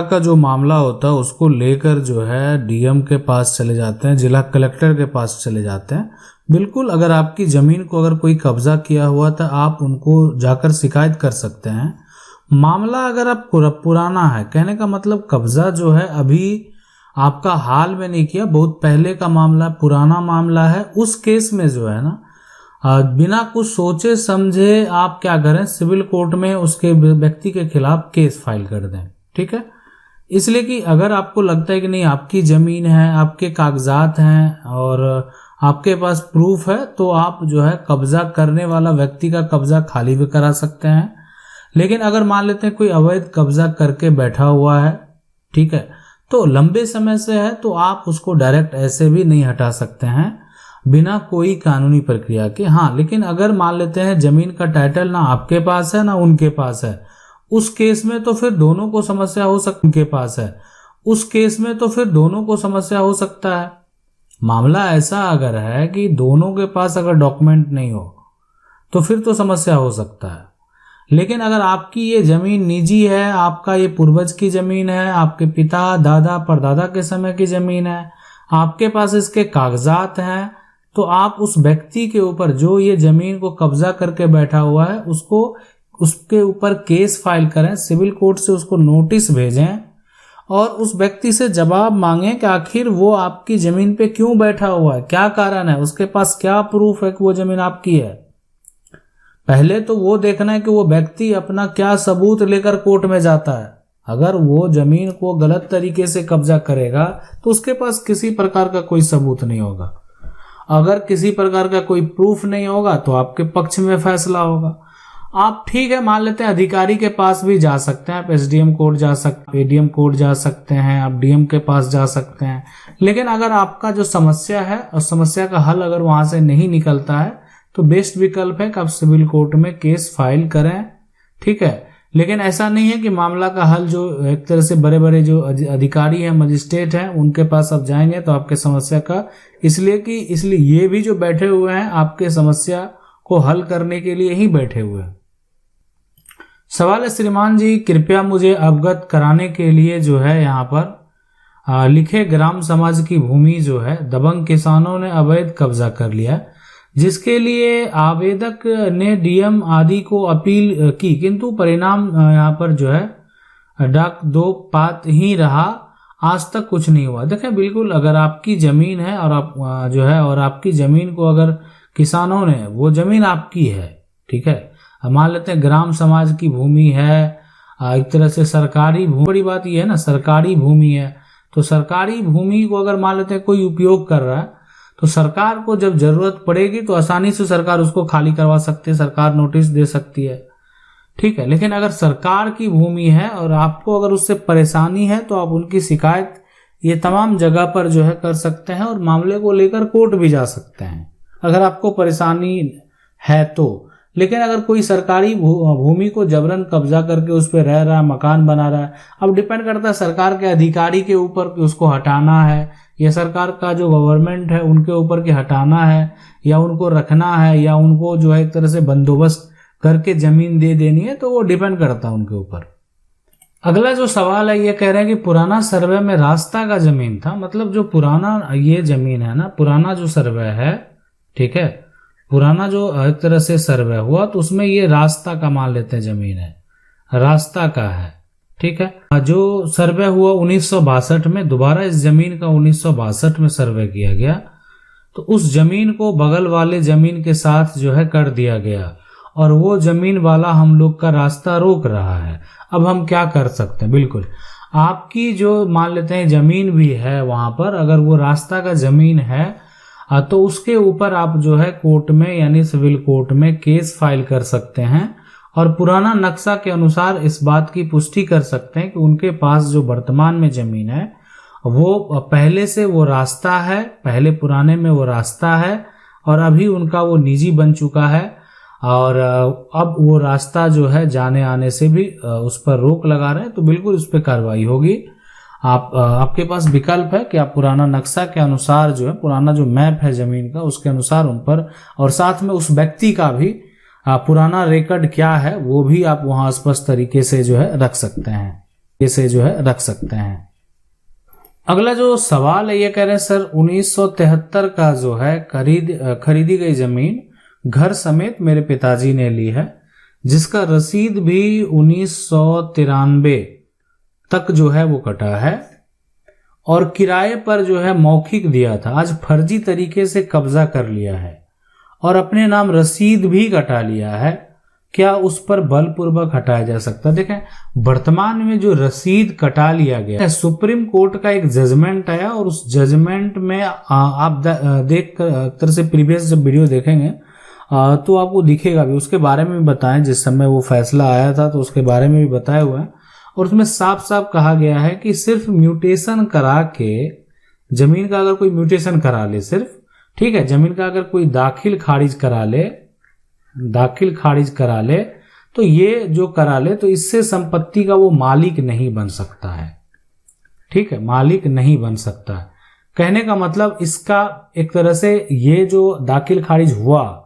का जो मामला होता है उसको लेकर जो है डीएम के पास चले जाते हैं, जिला कलेक्टर के पास चले जाते हैं। बिल्कुल, अगर आपकी ज़मीन को अगर कोई कब्जा किया हुआ तो आप उनको जाकर शिकायत कर सकते हैं। मामला अगर आप पुराना है, कहने का मतलब कब्जा जो है अभी आपका हाल में नहीं किया, बहुत पहले का मामला, पुराना मामला है, उस केस में जो है ना बिना कुछ सोचे समझे आप क्या करें, सिविल कोर्ट में उसके व्यक्ति के खिलाफ केस फाइल कर दें। ठीक है, इसलिए कि अगर आपको लगता है कि नहीं आपकी ज़मीन है, आपके कागजात हैं और आपके पास प्रूफ है, तो आप जो है कब्जा करने वाला व्यक्ति का कब्जा खाली भी करा सकते हैं। लेकिन अगर मान लेते हैं कोई अवैध कब्जा करके बैठा हुआ है, ठीक है, तो लंबे समय से है, तो आप उसको डायरेक्ट ऐसे भी नहीं हटा सकते हैं बिना कोई कानूनी प्रक्रिया के। हाँ, लेकिन अगर मान लेते हैं जमीन का टाइटल ना आपके पास है ना उनके पास है, उस केस में तो फिर दोनों को समस्या हो सकती, उनके पास है उस केस में तो फिर दोनों को समस्या हो सकता है। मामला ऐसा अगर है कि दोनों के पास अगर डॉक्यूमेंट नहीं हो तो फिर तो समस्या हो सकता है। लेकिन अगर आपकी ये जमीन निजी है, आपका ये पूर्वज की जमीन है, आपके पिता दादा परदादा के समय की जमीन है, आपके पास इसके कागजात हैं, तो आप उस व्यक्ति के ऊपर जो ये जमीन को कब्जा करके बैठा हुआ है उसके ऊपर केस फाइल करें, सिविल कोर्ट से उसको नोटिस भेजें और उस व्यक्ति से जवाब मांगें कि आखिर वो आपकी जमीन पे क्यों बैठा हुआ है, क्या कारण है, उसके पास क्या प्रूफ है कि वो जमीन आपकी है। पहले तो वो देखना है कि वो व्यक्ति अपना क्या सबूत लेकर कोर्ट में जाता है। अगर वो जमीन को गलत तरीके से कब्जा करेगा तो उसके पास किसी प्रकार का कोई सबूत नहीं होगा। अगर किसी प्रकार का कोई प्रूफ नहीं होगा तो आपके पक्ष में फैसला होगा। आप ठीक है मान लेते हैं अधिकारी के पास भी जा सकते हैं, आप एसडीएम कोर्ट जा सकते हैं, एडीएम कोर्ट जा सकते हैं, आप डीएम के पास जा सकते हैं। लेकिन अगर आपका जो समस्या है और समस्या का हल अगर वहां से नहीं निकलता है तो बेस्ट विकल्प है कि आप सिविल कोर्ट में केस फाइल करें। ठीक है, लेकिन ऐसा नहीं है कि मामला का हल जो एक तरह से बड़े बड़े जो अधिकारी हैं, मजिस्ट्रेट हैं, उनके पास आप जाएंगे तो आपके समस्या का इसलिए ये भी जो बैठे हुए हैं आपके समस्या को हल करने के लिए ही बैठे हुए हैं। सवाल है श्रीमान जी कृपया मुझे अवगत कराने के लिए जो है यहाँ पर लिखे ग्राम समाज की भूमि जो है दबंग किसानों ने अवैध कब्जा कर लिया, जिसके लिए आवेदक ने डीएम आदि को अपील की, किंतु परिणाम यहाँ पर जो है डाक दो पात ही रहा, आज तक कुछ नहीं हुआ। देखें बिल्कुल अगर आपकी जमीन है और आप जो है और आपकी जमीन को अगर किसानों ने, वो जमीन आपकी है, ठीक है, मान लेते हैं ग्राम समाज की भूमि है, एक तरह से सरकारी भूमि, बड़ी बात यह है ना सरकारी भूमि है, तो सरकारी भूमि को अगर मान लेते हैं कोई उपयोग कर रहा है तो सरकार को जब जरूरत पड़ेगी तो आसानी से सरकार उसको खाली करवा सकती है, सरकार नोटिस दे सकती है। ठीक है, लेकिन अगर सरकार की भूमि है और आपको अगर उससे परेशानी है तो आप उनकी शिकायत ये तमाम जगह पर जो है कर सकते हैं और मामले को लेकर कोर्ट भी जा सकते हैं अगर आपको परेशानी है तो। लेकिन अगर कोई सरकारी भूमि को जबरन कब्जा करके उस पर रह रहा है, मकान बना रहा है, अब डिपेंड करता है सरकार के अधिकारी के ऊपर कि उसको हटाना है या सरकार का जो गवर्नमेंट है उनके ऊपर कि हटाना है या उनको रखना है या उनको जो है एक तरह से बंदोबस्त करके जमीन दे देनी है, तो वो डिपेंड करता है उनके ऊपर। अगला जो सवाल है ये कह रहे हैं कि पुराना सर्वे में रास्ता का जमीन था, मतलब जो पुराना ये जमीन है ना, पुराना जो सर्वे है, ठीक है, पुराना जो एक तरह से सर्वे हुआ तो उसमें ये रास्ता का मान लेते हैं जमीन है, रास्ता का है, ठीक है। जो सर्वे हुआ 1962 में, दोबारा इस जमीन का 1962 में सर्वे किया गया तो उस जमीन को बगल वाले जमीन के साथ जो है कर दिया गया और वो जमीन वाला हम लोग का रास्ता रोक रहा है। अब हम क्या कर सकते हैं, बिल्कुल आपकी जो मान लेते हैं जमीन भी है वहां पर, अगर वो रास्ता का जमीन है तो उसके ऊपर आप जो है कोर्ट में यानी सिविल कोर्ट में केस फाइल कर सकते हैं और पुराना नक्शा के अनुसार इस बात की पुष्टि कर सकते हैं कि उनके पास जो वर्तमान में जमीन है वो पहले से वो रास्ता है, पहले पुराने में वो रास्ता है और अभी उनका वो निजी बन चुका है और अब वो रास्ता जो है जाने आने से भी उस पर रोक लगा रहे हैं, तो बिल्कुल उस पर कार्रवाई होगी। आपके पास विकल्प है कि आप पुराना नक्शा के अनुसार जो है, पुराना जो मैप है जमीन का उसके अनुसार उन पर, और साथ में उस व्यक्ति का भी पुराना रिकॉर्ड क्या है वो भी आप वहां स्पष्ट तरीके से जो है रख सकते हैं। इसे जो है रख सकते हैं। अगला जो सवाल है ये कह रहे हैं सर 1973 का जो है खरीदी गई जमीन घर समेत मेरे पिताजी ने ली है, जिसका रसीद भी 1993 तक जो है वो कटा है और किराए पर जो है मौखिक दिया था, आज फर्जी तरीके से कब्जा कर लिया है और अपने नाम रसीद भी कटा लिया है, क्या उस पर बलपूर्वक हटाया जा सकता है? देखें, वर्तमान में जो रसीद कटा लिया गया है, सुप्रीम कोर्ट का एक जजमेंट आया और उस जजमेंट में आप देख तरह से प्रीवियस जब वीडियो देखेंगे तो आपको दिखेगा भी, उसके बारे में भी बताएं, जिस समय वो फैसला आया था तो उसके बारे में भी बताया हुआ है और उसमें साफ साफ कहा गया है कि सिर्फ म्यूटेशन करा के जमीन का अगर कोई म्यूटेशन करा ले, सिर्फ ठीक है, जमीन का अगर कोई दाखिल खारिज करा ले तो ये जो करा ले तो इससे संपत्ति का वो मालिक नहीं बन सकता है, ठीक है, मालिक नहीं बन सकता है। कहने का मतलब इसका एक तरह से ये जो दाखिल खारिज हुआ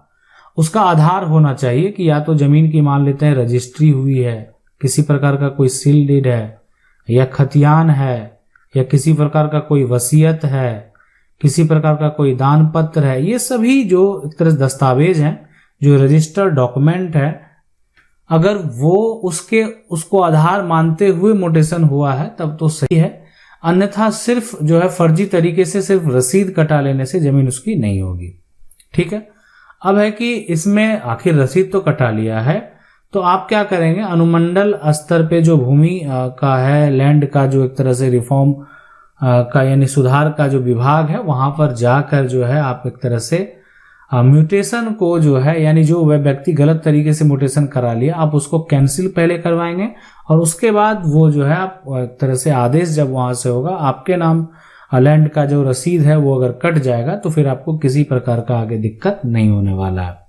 उसका आधार होना चाहिए कि या तो जमीन की मान लेते हैं रजिस्ट्री हुई है, किसी प्रकार का कोई सील डीड है या खतियान है या किसी प्रकार का कोई वसीयत है, किसी प्रकार का कोई दान पत्र है, ये सभी जो एक तरह से दस्तावेज हैं, जो रजिस्टर्ड डॉक्यूमेंट है, अगर वो उसको आधार मानते हुए मोटेशन हुआ है तब तो सही है, अन्यथा सिर्फ जो है फर्जी तरीके से सिर्फ रसीद कटा लेने से जमीन उसकी नहीं होगी। ठीक है, अब है कि इसमें आखिर रसीद तो कटा लिया है तो आप क्या करेंगे, अनुमंडल स्तर पे जो भूमि का है, लैंड का जो एक तरह से रिफॉर्म का यानी सुधार का जो विभाग है, वहां पर जाकर जो है आप एक तरह से म्यूटेशन को जो है, यानी जो वह व्यक्ति गलत तरीके से म्यूटेशन करा लिया आप उसको कैंसिल पहले करवाएंगे और उसके बाद वो जो है आप एक तरह से आदेश जब वहां से होगा आपके नाम लैंड का जो रसीद है वो अगर कट जाएगा तो फिर आपको किसी प्रकार का आगे दिक्कत नहीं होने वाला है।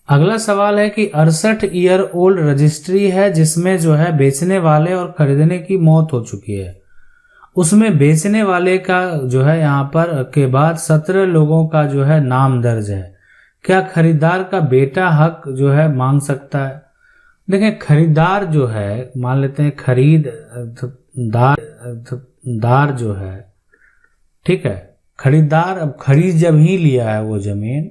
अगला सवाल है कि 68 ईयर ओल्ड रजिस्ट्री है जिसमें जो है बेचने वाले और खरीदने की मौत हो चुकी है, उसमें बेचने वाले का जो है यहाँ पर के बाद 17 लोगों का जो है नाम दर्ज है, क्या खरीदार का बेटा हक जो है मांग सकता है? देखें, खरीदार जो है मान लेते हैं खरीदार जो है, ठीक है, खरीदार अब खरीद जब ही लिया है वो जमीन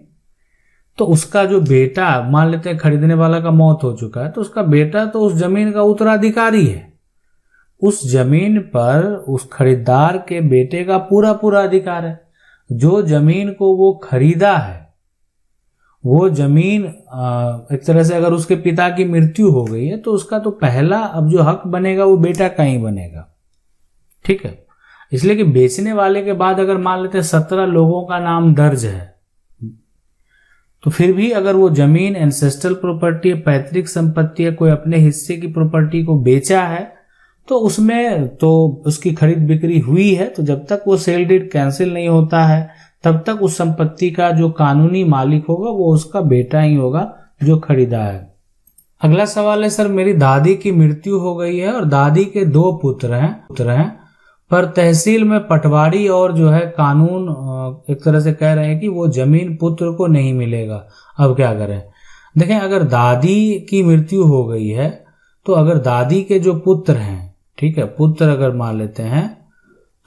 तो उसका जो बेटा, मान लेते हैं खरीदने वाला का मौत हो चुका है तो उसका बेटा तो उस जमीन का उत्तराधिकारी है, उस जमीन पर उस खरीदार के बेटे का पूरा अधिकार है। जो जमीन को वो खरीदा है वो जमीन एक तरह से अगर उसके पिता की मृत्यु हो गई है तो उसका तो पहला अब जो हक बनेगा वो बेटा का ही बनेगा। ठीक है, इसलिए कि बेचने वाले के बाद अगर मान लेते हैं 17 लोगों का नाम दर्ज है तो फिर भी अगर वो जमीन एंसेस्ट्रल प्रॉपर्टी है, पैतृक संपत्ति है, कोई अपने हिस्से की प्रॉपर्टी को बेचा है तो उसमें तो उसकी खरीद बिक्री हुई है, तो जब तक वो सेल डीड कैंसिल नहीं होता है तब तक उस संपत्ति का जो कानूनी मालिक होगा वो उसका बेटा ही होगा जो खरीदा है। अगला सवाल है सर, मेरी दादी की मृत्यु हो गई है और दादी के 2 पुत्र हैं पर तहसील में पटवारी और जो है कानून एक तरह से कह रहे हैं कि वो जमीन पुत्र को नहीं मिलेगा, अब क्या करें? देखें, अगर दादी की मृत्यु हो गई है तो अगर दादी के जो पुत्र हैं, ठीक है, पुत्र अगर मान लेते हैं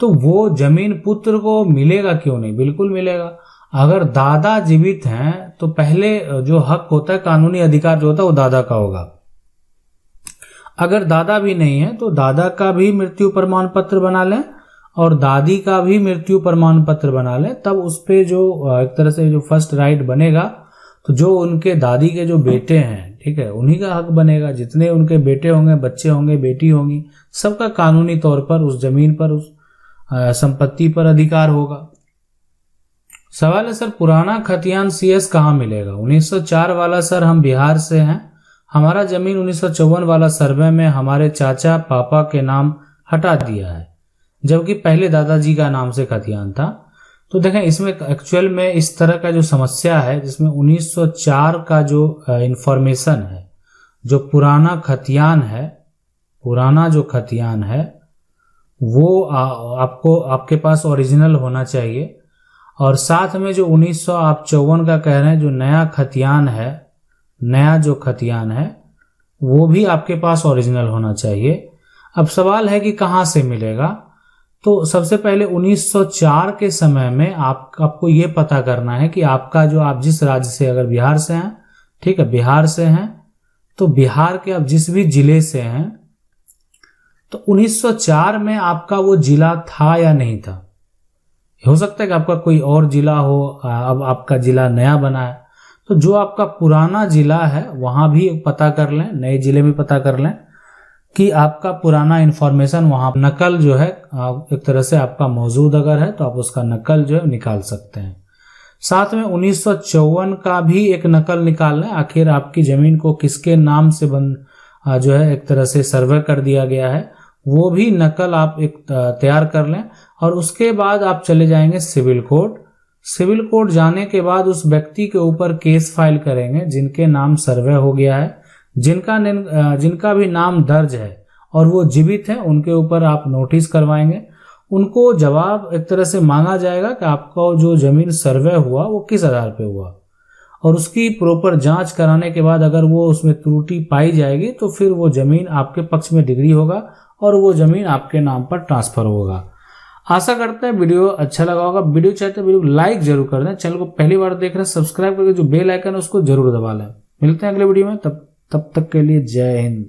तो वो जमीन पुत्र को मिलेगा क्यों नहीं, बिल्कुल मिलेगा। अगर दादा जीवित हैं तो पहले जो हक होता है, कानूनी अधिकार जो होता है वो दादा का होगा। अगर दादा भी नहीं है तो दादा का भी मृत्यु प्रमाण पत्र बना लें और दादी का भी मृत्यु प्रमाण पत्र बना लें, तब उस पे जो एक तरह से जो फर्स्ट राइट बनेगा तो जो उनके दादी के जो बेटे हैं, ठीक है, उन्हीं का हक बनेगा। जितने उनके बेटे होंगे, बच्चे होंगे, बेटी होंगी, सबका कानूनी तौर पर उस जमीन पर, उस संपत्ति पर अधिकार होगा। सवाल है सर, पुराना खतियान CS कहाँ मिलेगा? 1904 वाला सर, हम बिहार से हैं, हमारा जमीन 1954 वाला सर्वे में हमारे चाचा पापा के नाम हटा दिया है जबकि पहले दादाजी का नाम से खतियान था। तो देखें, इसमें एक्चुअल में इस तरह का जो समस्या है जिसमें 1904 का जो इंफॉर्मेशन है, जो पुराना जो खतियान है वो आपको आपके पास ओरिजिनल होना चाहिए और साथ में जो 1954 का कह रहे हैं जो नया जो खतियान है वो भी आपके पास ओरिजिनल होना चाहिए। अब सवाल है कि कहाँ से मिलेगा। तो सबसे पहले 1904 के समय में आपको ये पता करना है कि आपका जो, आप जिस राज्य से, अगर बिहार से हैं, ठीक है, बिहार से हैं, तो बिहार के आप जिस भी जिले से हैं, तो 1904 में आपका वो जिला था या नहीं था। हो सकता है कि आपका कोई और जिला हो, अब आपका जिला नया बना है, तो जो आपका पुराना जिला है वहां भी पता कर लें, नए जिले में पता कर लें कि आपका पुराना इंफॉर्मेशन वहां नकल जो है एक तरह से आपका मौजूद अगर है तो आप उसका नकल जो है निकाल सकते हैं। साथ में 1954 का भी एक नकल निकाल लें, आखिर आपकी जमीन को किसके नाम से जो है एक तरह से सर्वे कर दिया गया है, वो भी नकल आप एक तैयार कर लें। और उसके बाद आप चले जाएंगे सिविल कोर्ट। सिविल कोर्ट जाने के बाद उस व्यक्ति के ऊपर केस फाइल करेंगे जिनके नाम सर्वे हो गया है, जिनका भी नाम दर्ज है और वो जीवित है, उनके ऊपर आप नोटिस करवाएंगे। उनको जवाब एक तरह से मांगा जाएगा कि आपका जो जमीन सर्वे हुआ वो किस आधार पे हुआ, और उसकी प्रॉपर जांच कराने के बाद अगर वो उसमें त्रुटि पाई जाएगी तो फिर वो जमीन आपके पक्ष में डिग्री होगा और वो जमीन आपके नाम पर ट्रांसफर होगा। आशा करते हैं वीडियो अच्छा लगा होगा। वीडियो चाहते हैं वीडियो को लाइक जरूर कर दें, चैनल को पहली बार देख रहे हैं सब्सक्राइब करके जो बेल आइकन है उसको जरूर दबा लें। मिलते हैं अगले वीडियो में, तब तक के लिए जय हिंद।